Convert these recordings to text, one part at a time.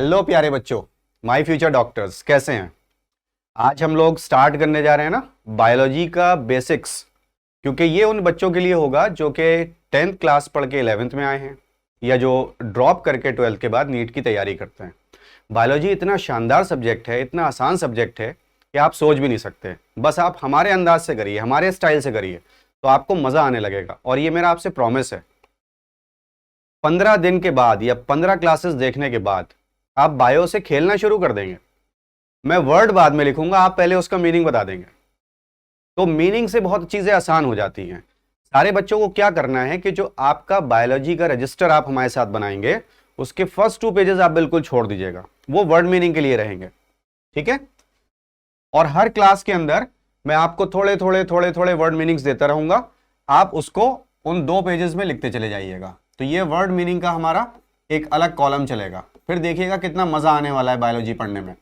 Hello प्यारे बच्चों, my future doctors कैसे हैं। आज हम लोग स्टार्ट करने जा रहे हैं ना बायोलॉजी का बेसिक्स, क्योंकि ये उन बच्चों के लिए होगा जो कि 10th क्लास पढ़ के 11th में आए हैं या जो ड्रॉप करके 12th के बाद नीट की तैयारी करते हैं। बायोलॉजी इतना शानदार सब्जेक्ट है, इतना आसान सब्जेक्ट है कि आप सोच भी नहीं सकते। बस आप हमारे अंदाज से करिए, हमारे स्टाइल से करिए तो आपको मज़ा आने लगेगा। और ये मेरा आपसे प्रॉमिस है, 15 दिन के बाद या 15 क्लासेस देखने के बाद आप बायो से खेलना शुरू कर देंगे। मैं वर्ड बाद में लिखूंगा, आप पहले उसका मीनिंग बता देंगे, तो मीनिंग से बहुत चीजें आसान हो जाती हैं। सारे बच्चों को क्या करना है कि जो आपका बायोलॉजी का रजिस्टर आप हमारे साथ बनाएंगे, उसके फर्स्ट 2 पेजेस आप बिल्कुल छोड़ दीजिएगा, वो वर्ड मीनिंग के लिए रहेंगे, ठीक है। और हर क्लास के अंदर मैं आपको थोड़े थोड़े थोड़े थोड़े वर्ड मीनिंग्स देता रहूंगा, आप उसको उन 2 पेजेस में लिखते चले जाइएगा। तो ये वर्ड मीनिंग का हमारा एक अलग कॉलम चलेगा। फिर देखिएगा कितना मजा आने वाला है बायोलॉजी पढ़ने में।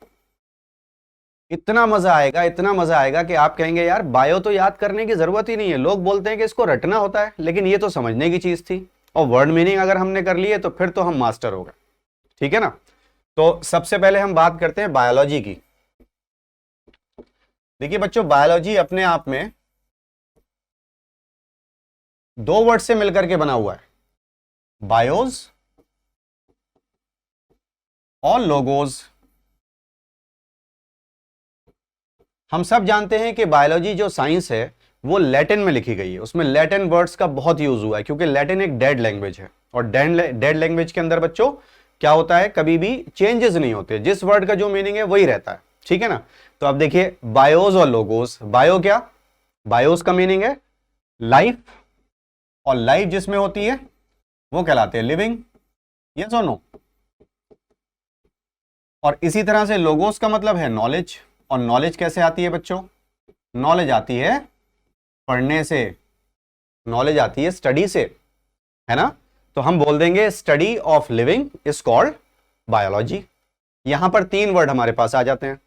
इतना मजा आएगा, इतना मजा आएगा कि आप कहेंगे यार बायो तो याद करने की जरूरत ही नहीं है। लोग बोलते हैं कि इसको रटना होता है, लेकिन ये तो समझने की चीज थी। और वर्ड मीनिंग अगर हमने कर ली है तो फिर तो हम मास्टर हो गए, ठीक है ना। तो सबसे पहले हम बात करते हैं बायोलॉजी की। देखिए बच्चों, बायोलॉजी अपने आप में 2 वर्ड से मिलकर के बना हुआ है, बायोस और लोगोस। हम सब जानते हैं कि बायोलॉजी जो साइंस है वो लैटिन में लिखी गई है, उसमें लैटिन वर्ड्स का बहुत यूज हुआ है, क्योंकि लैटिन एक डेड लैंग्वेज है। और डेड लैंग्वेज के अंदर बच्चों क्या होता है, कभी भी चेंजेस नहीं होते, जिस वर्ड का जो मीनिंग है वही रहता है, ठीक है ना। तो अब देखिए बायोस और लोगोस। बायो क्या, बायोस का मीनिंग है लाइफ, और लाइफ जिसमें होती है वो कहलाते हैं लिविंग, यस और नो। और इसी तरह से लोगोस का मतलब है नॉलेज। और नॉलेज कैसे आती है बच्चों, नॉलेज आती है पढ़ने से, नॉलेज आती है स्टडी से, है ना। तो हम बोल देंगे study of living is called biology. यहां पर 3 वर्ड हमारे पास आ जाते हैं।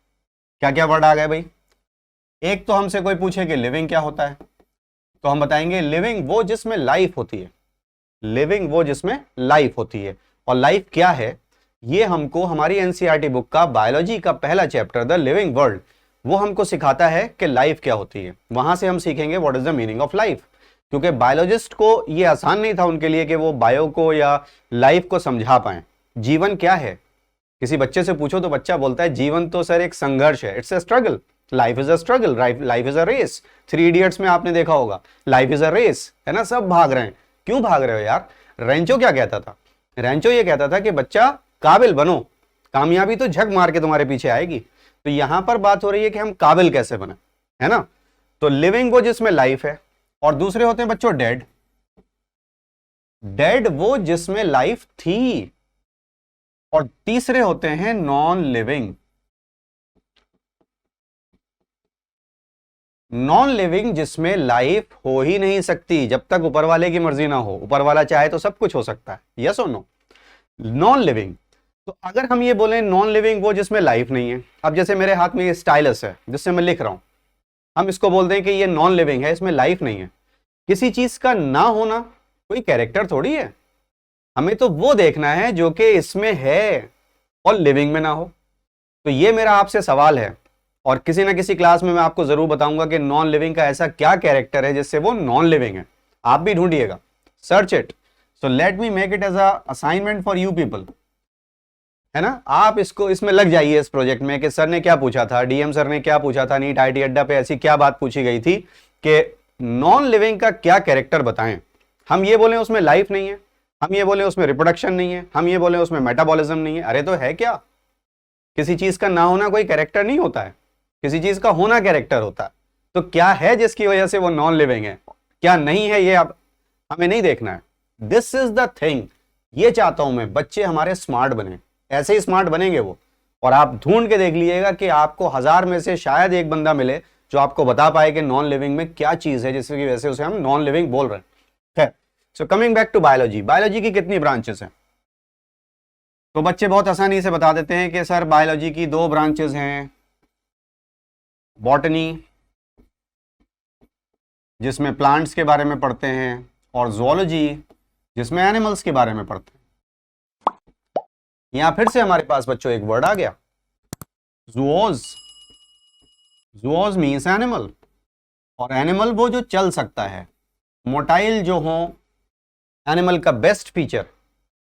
क्या क्या वर्ड आ गए भाई। एक तो हमसे कोई पूछे कि लिविंग क्या होता है, तो हम बताएंगे लिविंग वो जिसमें लाइफ होती है, लिविंग वो जिसमें लाइफ होती है। और लाइफ क्या है, ये हमको हमारी एनसीईआरटी बुक का बायोलॉजी का पहला चैप्टर द लिविंग वर्ल्ड, वो हमको सिखाता है कि लाइफ क्या होती है। वहां से हम सीखेंगे what is the meaning of life, क्योंकि बायोलॉजिस्ट को ये आसान नहीं था उनके लिए कि वो बायो को या लाइफ को समझा पाए। जीवन क्या है, किसी बच्चे से पूछो तो बच्चा बोलता है जीवन तो सर एक संघर्ष है, it's a struggle, life is a struggle, life is a race. 3 Idiots में आपने देखा होगा, लाइफ इज अ रेस, है ना। सब भाग रहे हैं, क्यों भाग रहे हो यार। रेंचो क्या कहता था, रेंचो ये कहता था कि बच्चा काबिल बनो, कामयाबी तो झक मार के तुम्हारे पीछे आएगी। तो यहां पर बात हो रही है कि हम काबिल कैसे बने, है ना। तो लिविंग वो जिसमें लाइफ है, और दूसरे होते हैं बच्चों डेड। डेड वो जिसमें लाइफ थी, और तीसरे होते हैं नॉन लिविंग। नॉन लिविंग जिसमें लाइफ हो ही नहीं सकती जब तक ऊपर वाले की मर्जी ना हो। ऊपर वाला चाहे तो सब कुछ हो सकता है, यस और नो। नॉन लिविंग, तो अगर हम ये बोलें नॉन लिविंग वो जिसमें लाइफ नहीं है। अब जैसे मेरे हाथ में ये स्टाइलस है जिससे मैं लिख रहा हूं, हम इसको बोलते हैं कि ये नॉन लिविंग है, इसमें लाइफ नहीं है। किसी चीज का ना होना कोई कैरेक्टर थोड़ी है, हमें तो वो देखना है जो कि इसमें है और लिविंग में ना हो। तो ये मेरा आपसे सवाल है, और किसी ना किसी क्लास में मैं आपको जरूर बताऊंगा कि नॉन लिविंग का ऐसा क्या कैरेक्टर है जिससे वो नॉन लिविंग है। आप भी ढूंढिएगा, search it. So let me make it as a assignment for you people, है ना। आप इसको इसमें लग जाइए इस प्रोजेक्ट में कि सर ने क्या पूछा था, डीएम सर ने क्या पूछा था, नीट आईटी अड्डा पे ऐसी क्या बात पूछी गई थी कि नॉन लिविंग का क्या कैरेक्टर बताएं। हम ये बोले उसमें लाइफ नहीं है, हम ये बोले उसमें रिप्रोडक्शन नहीं है, हम ये बोले उसमें मेटाबॉलिज्म नहीं है। अरे तो है क्या, किसी चीज का ना होना कोई कैरेक्टर नहीं होता है, किसी चीज का होना कैरेक्टर होता है। तो क्या है जिसकी वजह से वो नॉन लिविंग है, क्या नहीं है, ये अब हमें नहीं देखना है। दिस इज द थिंग, ये चाहता हूं मैं बच्चे हमारे स्मार्ट बने, ऐसे ही स्मार्ट बनेंगे वो। और आप ढूंढ के देख लीजिएगा कि आपको 1000 में से शायद एक बंदा मिले जो आपको बता पाए कि नॉन लिविंग में क्या चीज है जिसकी वजह से उसे हम नॉन लिविंग बोल रहे हैं। खैर, so coming back to biology, biology की कितनी ब्रांचेस हैं। तो बच्चे बहुत आसानी से बता देते हैं कि सर बायोलॉजी की 2 ब्रांचेस हैं, बॉटनी जिसमें प्लांट्स के बारे में पढ़ते हैं, और जूलॉजी जिसमें एनिमल्स के बारे में पढ़ते हैं। यहां फिर से हमारे पास बच्चों एक वर्ड आ गया, ज़ूओज। ज़ूओज मीन्स एनिमल, और एनिमल वो जो चल सकता है। मोटाइल जो हो एनिमल का best feature,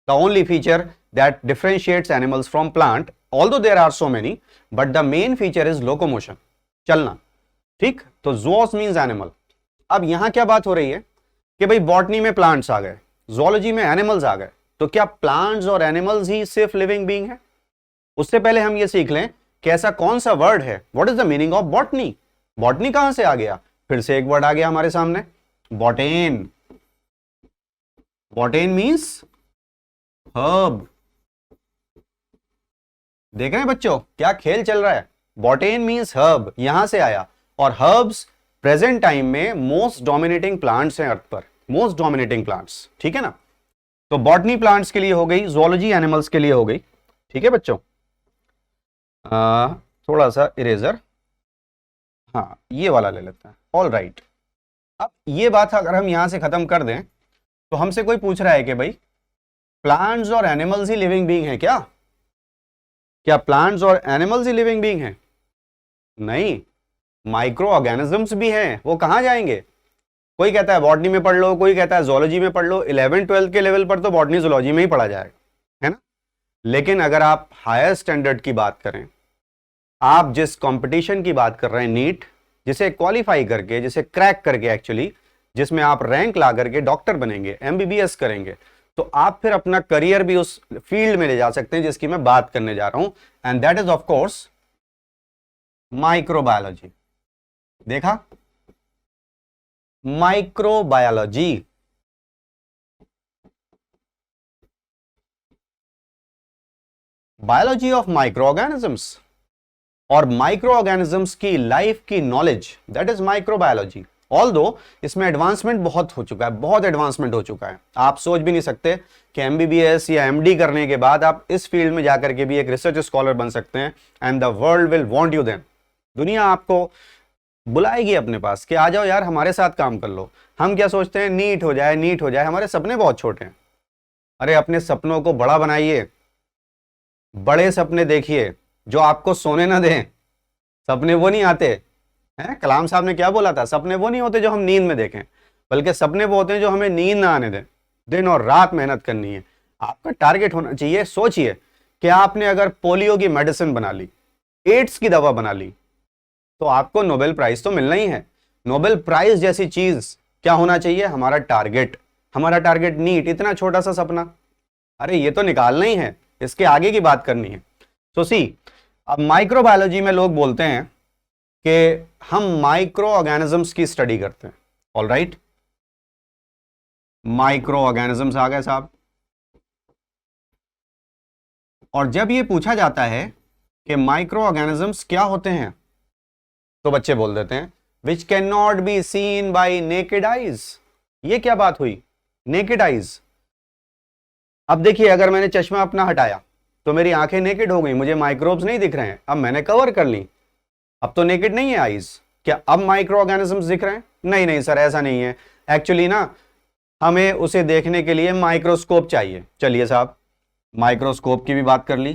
the only feature that differentiates animals from plant, although there are so many, but the main feature is locomotion, चलना। ठीक, तो ज़ूओस मीन्स एनिमल। अब यहां क्या बात हो रही है कि भाई बॉटनी में प्लांट्स आ गए, ज़ूलॉजी में एनिमल्स आ गए, तो क्या प्लांट्स और एनिमल्स ही सिर्फ लिविंग बीइंग है? उससे पहले हम ये सीख लें कि ऐसा कौन सा वर्ड है, what is the meaning of botany. Botany कहां से आ गया? फिर से एक वर्ड आ गया हमारे सामने, बॉटेन। बॉटेन मीन्स हर्ब। देख रहे हैं बच्चों क्या खेल चल रहा है? बॉटेन मीन्स हर्ब, यहां से आया। और हर्ब्स प्रेजेंट टाइम में मोस्ट डोमिनेटिंग प्लांट्स हैं अर्थ पर, मोस्ट डोमिनेटिंग प्लांट्स, ठीक है ना। तो बॉटनी प्लांट्स के लिए हो गई, ज़ूलॉजी एनिमल्स के लिए हो गई। ठीक है बच्चों, थोड़ा सा इरेजर, हाँ ये वाला ले लेते हैं। ऑल राइट, अब ये बात अगर हम यहां से खत्म कर दें तो हमसे कोई पूछ रहा है कि भाई प्लांट्स और एनिमल्स ही लिविंग बीइंग है क्या? क्या प्लांट्स और एनिमल्स ही लिविंग बीइंग है? नहीं, माइक्रो ऑर्गेनिजम्स भी हैं। वो कहां जाएंगे? कोई कहता है बॉटनी में पढ़ लो, कोई कहता है ज़ूलॉजी में पढ़ लो। 11-12 के लेवल पर तो बॉटनी ज़ूलॉजी में ही पढ़ा जाएगा, है ना। लेकिन अगर आप हायर स्टैंडर्ड की बात करें, आप जिस कंपटीशन की बात कर रहे हैं, नीट, जिसे क्वालिफाई करके, जिसे क्रैक करके एक्चुअली, जिसमें आप रैंक ला करके डॉक्टर बनेंगे, एमबीबीएस करेंगे, तो आप फिर अपना करियर भी उस फील्ड में ले जा सकते हैं जिसकी मैं बात करने जा रहा हूं, and that is of course microbiology. देखा, microbiology. Biology of micro organisms, और माइक्रो ऑर्गेनिजम्स की लाइफ की knowledge, that is microbiology. Although इसमें एडवांसमेंट बहुत हो चुका है, बहुत एडवांसमेंट हो चुका है। आप सोच भी नहीं सकते कि एमबीबीएस या एमडी करने के बाद आप इस फील्ड में जाकर के भी एक रिसर्च स्कॉलर बन सकते हैं, and the world will want you then. दुनिया आपको बुलाएगी अपने पास कि आ जाओ यार हमारे साथ काम कर लो। हम क्या सोचते हैं, नीट हो जाए, नीट हो जाए, हमारे सपने बहुत छोटे हैं। अरे अपने सपनों को बड़ा बनाइए, बड़े सपने देखिए जो आपको सोने ना दें। सपने वो नहीं आते हैं, कलाम साहब ने क्या बोला था, सपने वो नहीं होते जो हम नींद में देखें, बल्कि सपने वो होते हैं जो हमें नींद ना आने दें। दिन और रात मेहनत करनी है, आपका टारगेट होना चाहिए। सोचिए कि आपने अगर पोलियो की मेडिसिन बना ली, एड्स की दवा बना ली, तो आपको नोबेल प्राइज तो मिलना ही है। नोबेल प्राइज जैसी चीज क्या होना चाहिए? हमारा टारगेट। हमारा टारगेट नीट, इतना छोटा सा सपना, अरे ये तो निकालना ही है, इसके आगे की बात करनी है। तो सी, अब माइक्रोबायोलॉजी में लोग बोलते हैं कि हम माइक्रो ऑर्गेनिजम्स की स्टडी करते हैं। ऑल राइट, माइक्रो ऑर्गेनिजम्स आ गए साहब। और जब ये पूछा जाता है कि माइक्रो ऑर्गेनिजम्स क्या होते हैं, तो बच्चे बोल देते हैं which can not be scene by naked eyes. ये क्या बात हुई, नेकेड आइज? अब देखिए, अगर मैंने चश्मा अपना हटाया तो मेरी आंखें नेकेड हो गई, मुझे माइक्रोब्स नहीं दिख रहे हैं। अब मैंने कवर कर ली, अब तो नेकेड नहीं है आइज। क्या अब माइक्रो ऑर्गेनिजम्स दिख रहे हैं? नहीं नहीं सर, ऐसा नहीं है। एक्चुअली ना, हमें उसे देखने के लिए माइक्रोस्कोप चाहिए। चलिए साहब, माइक्रोस्कोप की भी बात कर ली।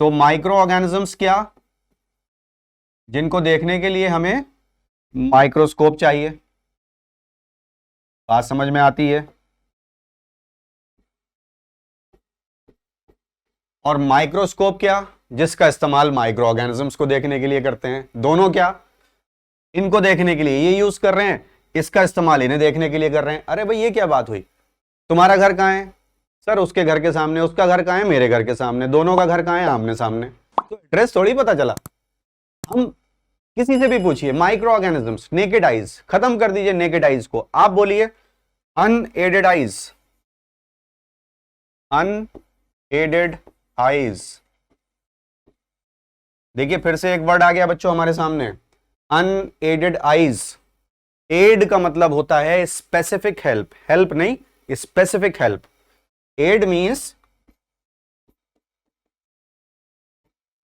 तो माइक्रो ऑर्गेनिजम्स क्या, जिनको देखने के लिए हमें माइक्रोस्कोप चाहिए। बात समझ में आती है? और माइक्रोस्कोप क्या, जिसका इस्तेमाल माइक्रो ऑर्गेनिजम्स को देखने के लिए करते हैं। दोनों क्या, इनको देखने के लिए ये यूज कर रहे हैं, इसका इस्तेमाल इन्हें देखने के लिए कर रहे हैं। अरे भाई ये क्या बात हुई? तुम्हारा घर कहाँ है? सर उसके घर के सामने। उसका घर कहाँ है? मेरे घर के सामने। दोनों का घर कहाँ है? आमने सामने। तो एड्रेस थोड़ी पता चला। हम किसी से भी पूछिए, माइक्रो ऑर्गेनिजम्स, नेकेड आइज, खत्म कर दीजिए नेकेड आइज को, आप बोलिए अनएडेड आइज। Unaided eyes. देखिए फिर से एक वर्ड आ गया बच्चों हमारे सामने, अनएडेड आइज। एड का मतलब होता है स्पेसिफिक हेल्प, हेल्प नहीं, specific help. Aid means,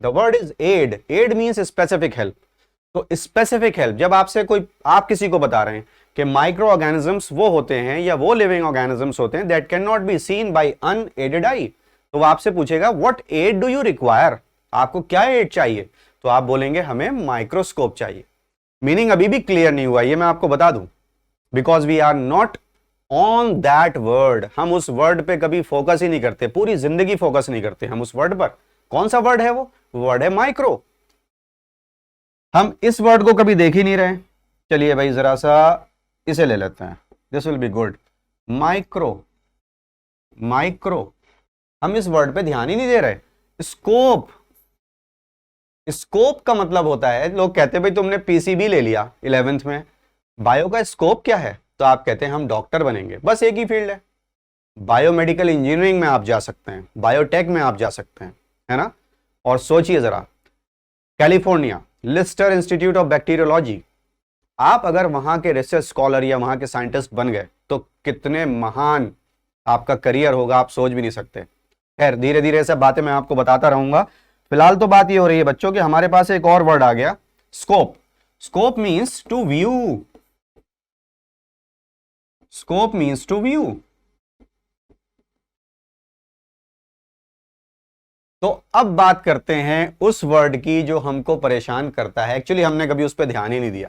the word is aid, aid means specific help. तो स्पेसिफिक हेल्प, जब आपसे कोई, आप किसी को बता रहे हैं कि माइक्रो ऑर्गेनिजम्स वो होते हैं या वो लिविंग ऑर्गेनिजम्स होते हैं that can not be seen by unaided eye, तो वो आपसे पूछेगा what aid do you require, आपको क्या एड चाहिए, तो आप बोलेंगे हमें माइक्रोस्कोप चाहिए। मीनिंग अभी भी क्लियर नहीं हुआ, ये मैं आपको बता दूं, because we are not on that word. हम उस वर्ड पे कभी फोकस ही नहीं करते, पूरी जिंदगी फोकस नहीं करते हम उस वर्ड पर। कौन सा वर्ड है वो वर्ड है माइक्रो। हम इस वर्ड को कभी देख ही नहीं रहे। चलिए भाई जरा सा इसे ले लेते हैं, this will be good. Micro, micro, हम इस वर्ड पे ध्यान ही नहीं दे रहे। स्कोप, स्कोप का मतलब होता है, लोग कहते हैं भाई तुमने पीसीबी ले लिया 11th में, बायो का स्कोप क्या है, तो आप कहते हैं हम डॉक्टर बनेंगे, बस एक ही फील्ड है। बायोमेडिकल इंजीनियरिंग में आप जा सकते हैं, बायोटेक में आप जा सकते हैं, है ना। और सोचिए जरा, California Lister Institute of Bacteriology, आप अगर वहां के रिसर्च स्कॉलर या वहां के साइंटिस्ट बन गए तो कितने महान आपका करियर होगा, आप सोच भी नहीं सकते। खैर धीरे धीरे सब बातें मैं आपको बताता रहूंगा। फिलहाल तो बात ये हो रही है बच्चों कि हमारे पास एक और वर्ड आ गया, scope. Scope means to view, scope means to view. तो अब बात करते हैं उस वर्ड की जो हमको परेशान करता है, एक्चुअली हमने कभी उस पर ध्यान ही नहीं दिया।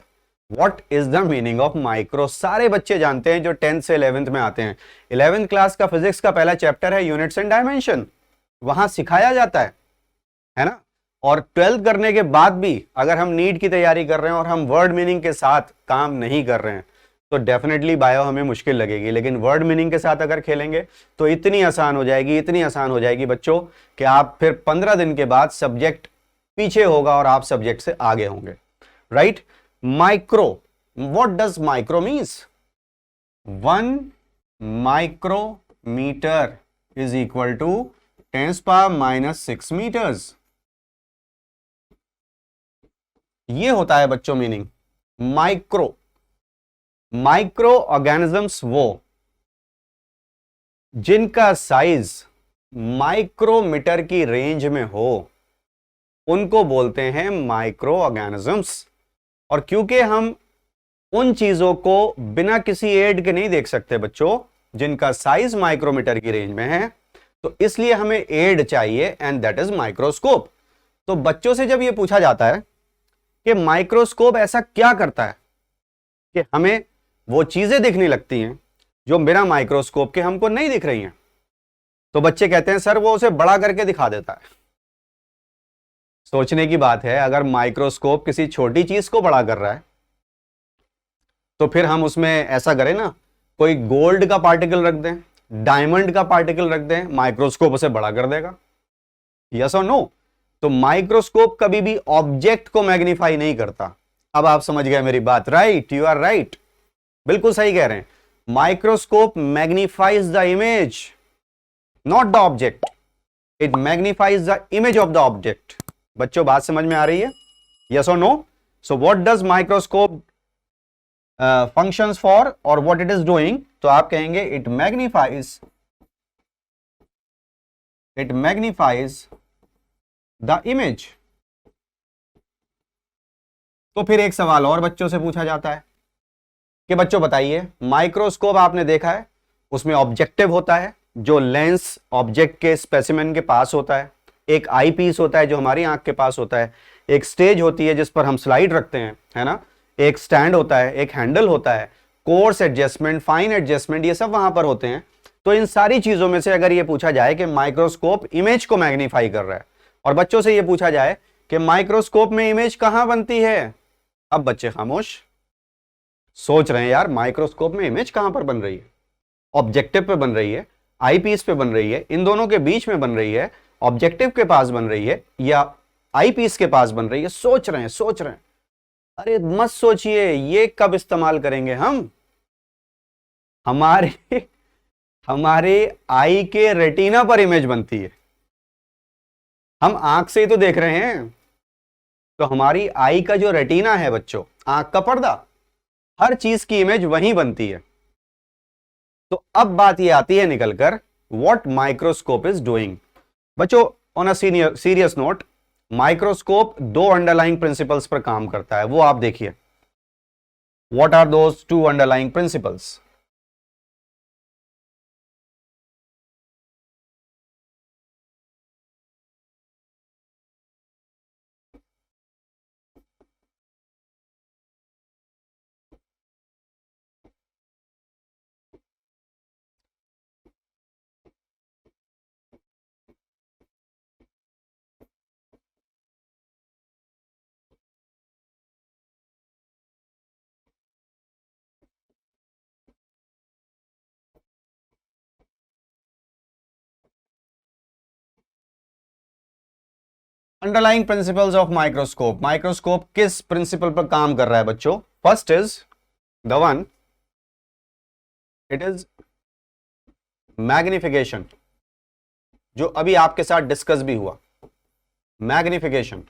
What is the meaning of micro? सारे बच्चे जानते हैं जो 10th से 11th में आते हैं। 11th क्लास का फिजिक्स का पहला चैप्टर है यूनिट्स एंड डायमेंशन, वहां सिखाया जाता है ना। और 12th करने के बाद भी अगर हम नीट की तैयारी कर रहे हैं और हम वर्ड मीनिंग के साथ काम नहीं कर रहे हैं तो डेफिनेटली बायो हमें मुश्किल लगेगी, लेकिन वर्ड मीनिंग के साथ अगर खेलेंगे तो इतनी आसान हो जाएगी, इतनी आसान हो जाएगी बच्चों कि आप फिर 15 दिन के बाद सब्जेक्ट पीछे होगा और आप सब्जेक्ट से आगे होंगे, right. Micro, what does micro means? 1 micrometre is equal to 10⁻⁻6 metres. ये होता है बच्चों मीनिंग माइक्रो। माइक्रो ऑर्गेनिजम्स वो जिनका साइज माइक्रोमीटर की रेंज में हो उनको बोलते हैं माइक्रो ऑर्गेनिजम्स। और क्योंकि हम उन चीजों को बिना किसी एड के नहीं देख सकते बच्चों जिनका साइज माइक्रोमीटर की रेंज में है, तो इसलिए हमें एड चाहिए एंड दैट इज माइक्रोस्कोप। तो बच्चों से जब यह पूछा जाता है कि माइक्रोस्कोप ऐसा क्या करता है कि हमें वो चीजें दिखने लगती हैं जो बिना माइक्रोस्कोप के हमको नहीं दिख रही हैं, तो बच्चे कहते हैं सर वो उसे बड़ा करके दिखा देता है। सोचने की बात है, अगर माइक्रोस्कोप किसी छोटी चीज को बड़ा कर रहा है तो फिर हम उसमें ऐसा करें ना, कोई गोल्ड का पार्टिकल रख दें, डायमंड का पार्टिकल रख दें, माइक्रोस्कोप उसे बड़ा कर देगा, यस और नो। तो माइक्रोस्कोप कभी भी ऑब्जेक्ट को मैग्नीफाई नहीं करता। अब आप समझ गए मेरी बात, राइट, यू आर राइट, बिल्कुल सही कह रहे हैं। Microscope magnifies the image, not the object, it magnifies the image of the object. बच्चों बात समझ में आ रही है, यस और no? So what does microscope functions for और व्हाट इट इज डूइंग, तो आप कहेंगे इट मैग्निफाइज द इमेज। तो फिर एक सवाल और बच्चों से पूछा जाता है कि बच्चों बताइए, माइक्रोस्कोप आपने देखा है उसमें ऑब्जेक्टिव होता है जो लेंस ऑब्जेक्ट के स्पेसिमेन के पास होता है, एक आई पीस होता है जो हमारी आंख के पास होता है, एक स्टेज होती है जिस पर हम स्लाइड रखते हैं, है ना, एक स्टैंड होता है, एक हैंडल होता है, कोर्स एडजस्टमेंट, फाइन एडजस्टमेंट, ये सब वहां पर होते हैं। तो इन सारी चीजों में से अगर ये पूछा जाए कि माइक्रोस्कोप इमेज को मैग्नीफाई कर रहा है और बच्चों से ये पूछा जाए कि माइक्रोस्कोप में इमेज कहां बनती है, अब बच्चे खामोश, सोच रहे हैं यार माइक्रोस्कोप में इमेज कहां पर बन रही है, ऑब्जेक्टिव पे बन रही है, आई पीस पे बन रही है, इन दोनों के बीच में बन रही है, ऑब्जेक्टिव के पास बन रही है या आई पीस के पास बन रही है, सोच रहे हैं। अरे मत सोचिए, ये कब इस्तेमाल करेंगे हम, हमारे हमारे आई के रेटिना पर इमेज बनती है, हम आंख से ही तो देख रहे हैं। तो हमारी आई का जो रेटिना है बच्चों, आंख का पर्दा, हर चीज की इमेज वहीं बनती है। तो अब बात ये आती है निकलकर व्हाट माइक्रोस्कोप इज डूइंग। बच्चों on a serious note, microscope 2 underlying principles पर काम करता है, वो आप देखिए। What are those 2 underlying principles? Underlying principles of microscope. Microscope किस प्रिंसिपल पर काम कर रहा है बच्चों? First is the one, it is magnification, जो अभी आपके साथ डिस्कस भी हुआ, मैग्निफिकेशन।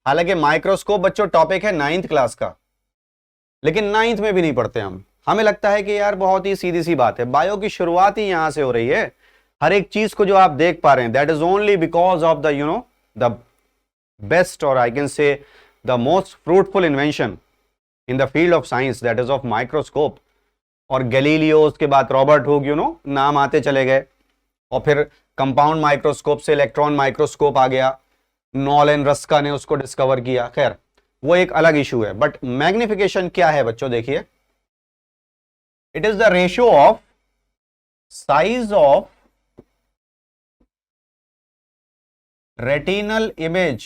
हालांकि माइक्रोस्कोप बच्चों टॉपिक है 9th क्लास का, लेकिन 9th में भी नहीं पढ़ते हम। हमें लगता है कि यार बहुत ही सीधी सी बात है, बायो की शुरुआत ही यहां से हो रही है। हर एक चीज को जो आप देख पा रहे हैं, that is only because of the the best, और I can say the most fruitful invention in the field of science, that is of microscope. और गैलीलियो, उसके बाद रॉबर्ट हुक, नाम आते चले गए। और फिर कंपाउंड माइक्रोस्कोप से इलेक्ट्रॉन माइक्रोस्कोप आ गया, नॉलन रस्का ने उसको डिस्कवर किया। खैर वो एक अलग इशू है, बट मैग्निफिकेशन क्या है बच्चों? देखिए, it is the ratio of size of retinal image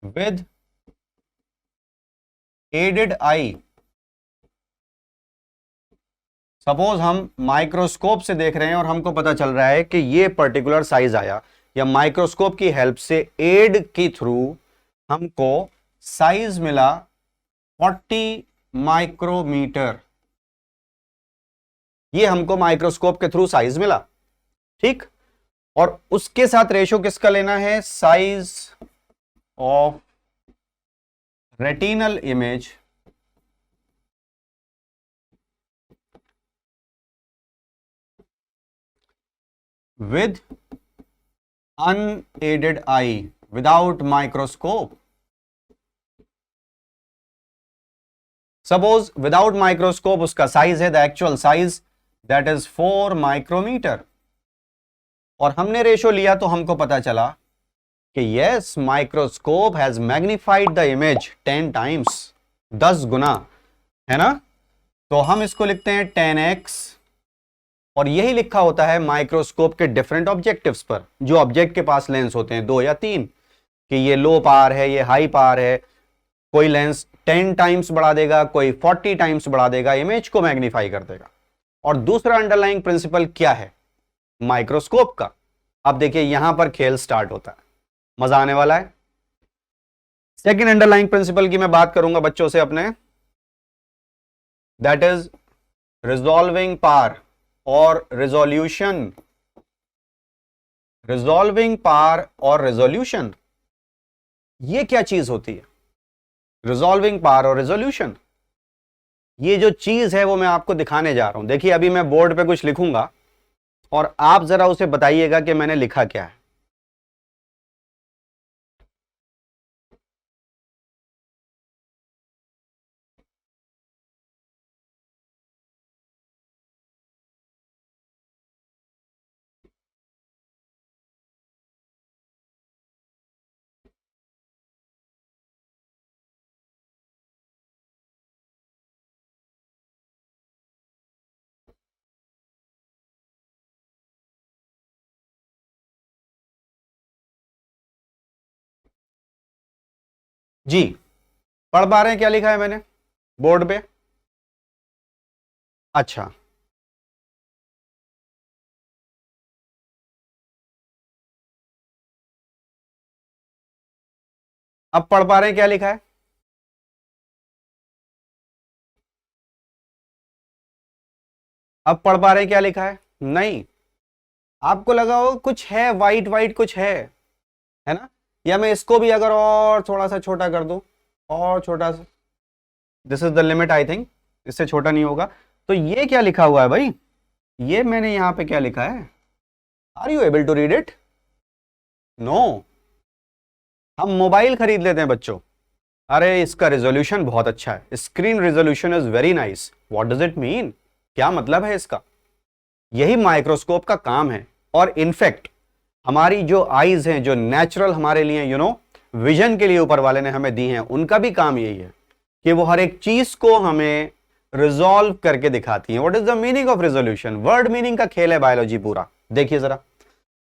with aided eye। Suppose हम माइक्रोस्कोप से देख रहे हैं और हमको पता चल रहा है कि ये पर्टिकुलर साइज आया, या माइक्रोस्कोप की हेल्प से एड के थ्रू हमको साइज मिला 40 माइक्रोमीटर। ये हमको माइक्रोस्कोप के थ्रू साइज मिला, ठीक। और उसके साथ रेशो किसका लेना है? Size of retinal image with unaided eye, without microscope। Suppose without microscope उसका साइज है, the actual size that is 4 micrometre, और हमने रेशो लिया तो हमको पता चला कि yes, microscope has magnified the image 10 times, 10 गुना, है ना। तो हम इसको लिखते हैं 10x, और यही लिखा होता है माइक्रोस्कोप के डिफरेंट ऑब्जेक्टिव्स पर, जो ऑब्जेक्ट के पास लेंस होते हैं 2 या 3, कि ये लो पावर है, ये हाई पावर है। कोई लेंस 10 टाइम्स बढ़ा देगा, कोई 40 टाइम्स बढ़ा देगा, इमेज को मैग्नीफाई कर देगा। और दूसरा अंडरलाइंग प्रिंसिपल क्या है माइक्रोस्कोप का? अब देखिए यहां पर खेल स्टार्ट होता है, मजा आने वाला है। सेकेंड अंडरलाइंग प्रिंसिपल की मैं बात करूंगा बच्चों से अपने, दैट इज रिजॉल्विंग पावर और रिजोल्यूशन। रिजॉल्विंग पावर और रिजोल्यूशन, ये क्या चीज होती है? रिजॉल्विंग पावर और रिजोल्यूशन, ये जो चीज है वो मैं आपको दिखाने जा रहा हूं। देखिए अभी मैं बोर्ड पे कुछ लिखूंगा और आप जरा उसे बताइएगा कि मैंने लिखा क्या है। जी, पढ़ पा रहे हैं क्या लिखा है मैंने बोर्ड पे? अच्छा, अब पढ़ पा रहे हैं क्या लिखा है? अब पढ़ पा रहे हैं क्या लिखा है? नहीं, आपको लगा हो कुछ है, वाइट वाइट कुछ है ना। या मैं इसको भी अगर और थोड़ा सा छोटा कर दूं, और छोटा सा, this is the limit I think, इससे छोटा नहीं होगा। तो ये क्या लिखा हुआ है भाई? ये मैंने यहां पे क्या लिखा है? Are you able to read it? No. हम मोबाइल खरीद लेते हैं बच्चों, अरे इसका रेजोल्यूशन बहुत अच्छा है, screen resolution is very nice. What does it mean? क्या मतलब है इसका? यही माइक्रोस्कोप का काम है। और इनफैक्ट हमारी जो आईज हैं, जो नेचुरल हमारे लिए विजन के लिए ऊपर वाले ने हमें दी हैं, उनका भी काम यही है कि वो हर एक चीज को हमें रिजॉल्व करके दिखाती हैं। What is the meaning of resolution? Word meaning का खेल है बायोलॉजी पूरा। देखिए जरा,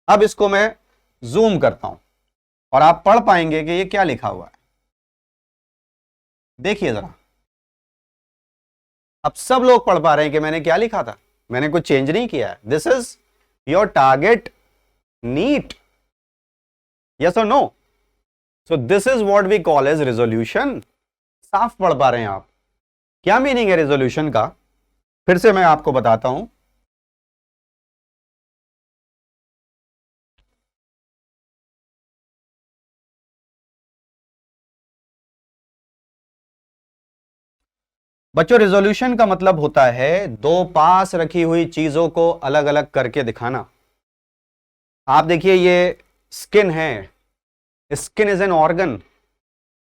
अब इसको मैं जूम करता हूं और आप पढ़ पाएंगे कि ये क्या लिखा हुआ है। देखिए जरा, अब सब लोग पढ़ पा रहे हैं कि मैंने क्या लिखा था, मैंने कुछ चेंज नहीं किया है। This is your target NEET, yes और no? So this is what we call as resolution. साफ पढ़ पा रहे हैं आप? क्या मीनिंग है रेजोल्यूशन का, फिर से मैं आपको बताता हूं। बच्चों रेजोल्यूशन का मतलब होता है दो पास रखी हुई चीजों को अलग अलग करके दिखाना। आप देखिए ये स्किन है, skin is an organ,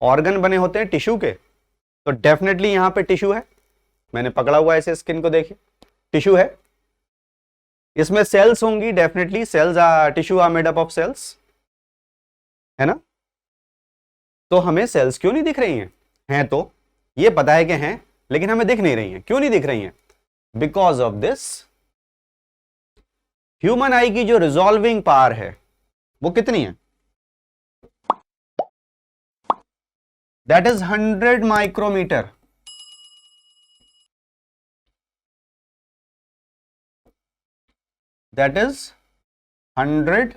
organ बने होते हैं टिश्यू के, तो डेफिनेटली यहां पे टिश्यू है, मैंने पकड़ा हुआ है ऐसे स्किन को, देखिए टिश्यू है, इसमें सेल्स होंगी, definitely cells tissue are made up of cells, है ना? तो हमें सेल्स क्यों नहीं दिख रही हैं तो ये पता है कि हैं, लेकिन हमें दिख नहीं रही हैं। क्यों नहीं दिख रही हैं? Because of this, human eye की जो रिजॉल्विंग पावर है वो कितनी है? That is 100 micrometer. That is 100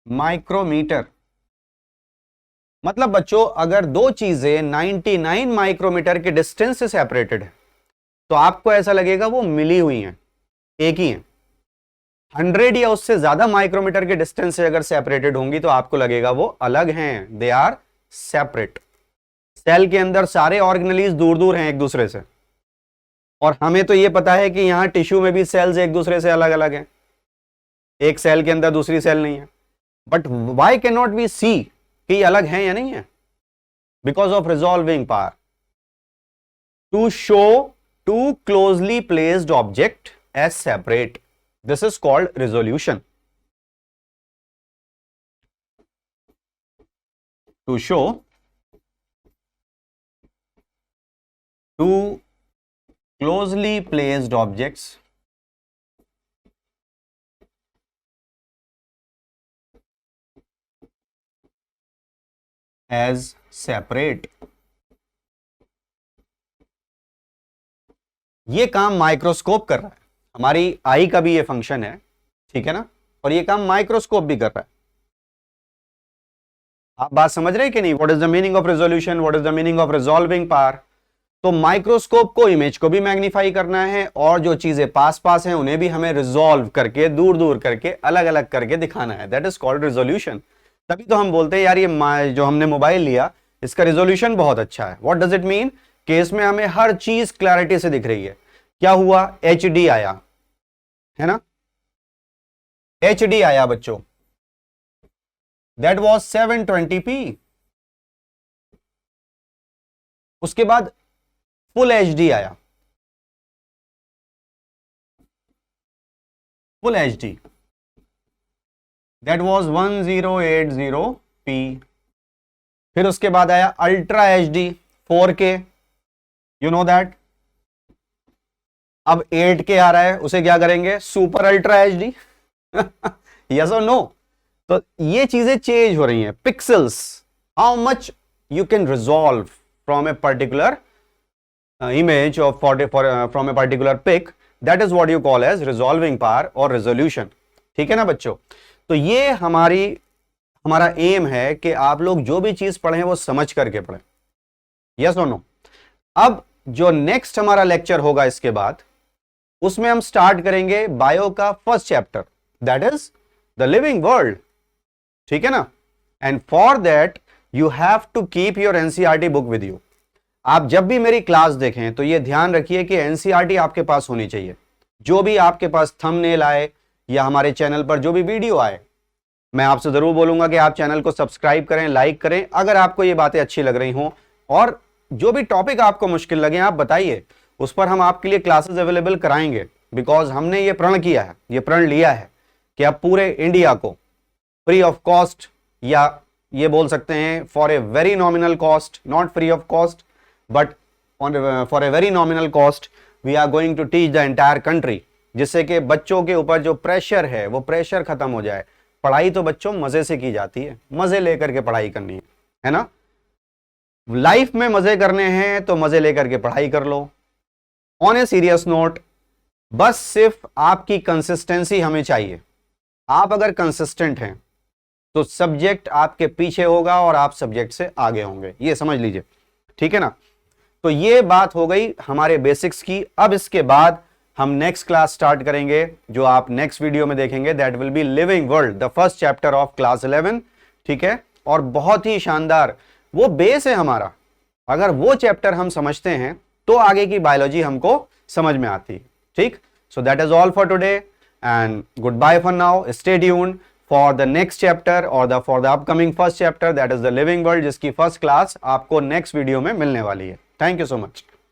micrometer. मतलब बच्चों अगर दो चीजें 99 माइक्रोमीटर के डिस्टेंस से सेपरेटेड है तो आपको ऐसा लगेगा वो मिली हुई हैं, एक ही हैं। 100 या उससे ज्यादा माइक्रोमीटर के डिस्टेंस से अगर सेपरेटेड होंगी तो आपको लगेगा वो अलग हैं, दे आर सेपरेट। सेल के अंदर सारे ऑर्गेनेलीज दूर दूर हैं एक दूसरे से, और हमें तो ये पता है कि यहां टिश्यू में भी सेल्स एक दूसरे से अलग अलग हैं, एक सेल के अंदर दूसरी सेल नहीं है। But why can not we see कि ये अलग हैं या नहीं है? Because of resolving power. To show two closely placed object as separate, this is called resolution. To show two closely placed objects as separate. ये काम माइक्रोस्कोप कर रहा है, हमारी आई का भी ये फंक्शन है, ठीक है ना? और ये काम माइक्रोस्कोप भी कर रहा है। आप बात समझ रहे हैं कि नहीं? What is the meaning of resolution, what is the meaning of resolving power? तो माइक्रोस्कोप को, इमेज को भी मैग्नीफाई करना है, और जो चीजें पास पास हैं उन्हें भी हमें रिजॉल्व करके, दूर दूर करके, अलग अलग करके दिखाना है। That is called resolution. तभी तो हम बोलते हैं यार ये जो हमने मोबाइल लिया इसका रिजोल्यूशन बहुत अच्छा है। What does it mean? कि इसमें हमें हर चीज क्लैरिटी से दिख रही है। क्या हुआ? HD आया, है ना? HD आया बच्चों, दैट वाज 720p। उसके बाद फुल HD आया, full HD, that was 1080p। फिर उसके बाद आया ultra HD 4K, you know that. अब 8K आ रहा है, उसे क्या करेंगे? Super ultra HD। यस और नो? तो ये चीजें चेंज हो रही हैं। Pixels, how much you can resolve from a particular image of from a particular pic, that is what you call as resolving power और resolution। ठीक है ना बच्चों? तो ये हमारा एम है कि आप लोग जो भी चीज पढ़ें वो समझ करके पढ़ें, यस और नो? अब जो नेक्स्ट हमारा लेक्चर होगा इसके बाद, उसमें हम स्टार्ट करेंगे बायो का first chapter, that is the living world. ठीक है ना? And for that you have to keep your NCERT book with you. आप जब भी मेरी क्लास देखें तो ये ध्यान रखिए कि एनसीईआरटी आपके पास होनी चाहिए। जो भी आपके पास थंबनेल आए या हमारे चैनल पर जो भी वीडियो आए, मैं आपसे जरूर बोलूंगा कि आप चैनल को सब्सक्राइब करें, लाइक करें, अगर आपको ये बातें अच्छी लग रही हों। और जो भी टॉपिक आपको मुश्किल लगे आप बताइए, उस पर हम आपके लिए क्लासेस अवेलेबल कराएंगे। बिकॉज हमने ये प्रण किया है, ये प्रण लिया है कि अब पूरे इंडिया को फ्री ऑफ कॉस्ट, या ये बोल सकते हैं for a very nominal cost, not free of cost but for a very nominal cost, we are going to teach the entire country, जिससे कि बच्चों के ऊपर जो प्रेशर है वो प्रेशर खत्म हो जाए। पढ़ाई तो बच्चों मजे से की जाती है, मजे लेकर के पढ़ाई करनी है ना? लाइफ में मजे करने हैं तो मजे लेकर के पढ़ाई कर लो, ऑन ए सीरियस नोट, बस सिर्फ आपकी कंसिस्टेंसी हमें चाहिए। आप अगर कंसिस्टेंट हैं तो सब्जेक्ट आपके पीछे होगा और आप सब्जेक्ट से आगे होंगे, ये समझ लीजिए, ठीक है ना। तो ये बात हो गई हमारे बेसिक्स की। अब इसके बाद हम नेक्स्ट क्लास स्टार्ट करेंगे, जो आप नेक्स्ट वीडियो में देखेंगे, that will be living world, the first chapter of class 11, ठीक है। और बहुत ही शानदार वो बेस है हमारा, अगर वो चैप्टर हम समझते हैं तो आगे की बायोलॉजी हमको समझ में आती है, ठीक। So that is all for today and good bye for now. Stay tuned for the next chapter और for the upcoming first chapter, that is the living world, जिसकी फर्स्ट क्लास आपको नेक्स्ट वीडियो में मिलने वाली है। Thank you so much.